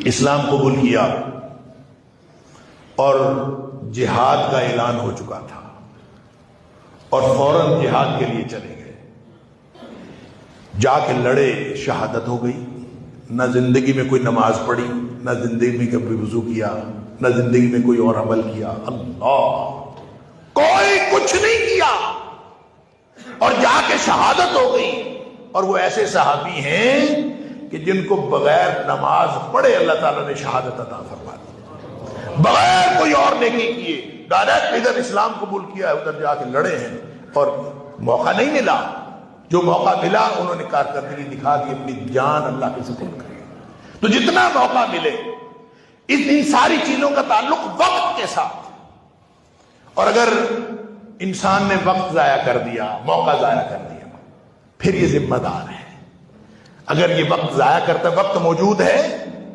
اسلام قبول کیا اور جہاد کا اعلان ہو چکا تھا اور فوراً جہاد کے لیے چلے گئے. جا کے لڑے، شہادت ہو گئی. نہ زندگی میں کوئی نماز پڑھی، نہ زندگی میں کبھی وضو کیا، نہ زندگی میں کوئی اور عمل کیا. اللہ، کوئی کچھ نہیں کیا اور جا کے شہادت ہو گئی. اور وہ ایسے صحابی ہیں کہ جن کو بغیر نماز پڑھے اللہ تعالیٰ نے شہادت عطا فرما دی، بغیر کوئی اور نیکی کیے. ڈائریکٹ ادھر اسلام قبول کیا ہے، ادھر جا کے لڑے ہیں اور موقع نہیں ملا. جو موقع ملا انہوں نے کارکردگی دکھا دی، اپنی جان اللہ کے سپرد کر. تو جتنا موقع ملے، ان ساری چیزوں کا تعلق وقت کے ساتھ. اور اگر انسان نے وقت ضائع کر دیا، موقع ضائع کر دیا، پھر یہ ذمہ دار ہے. اگر یہ وقت ضائع کرتا، وقت موجود ہے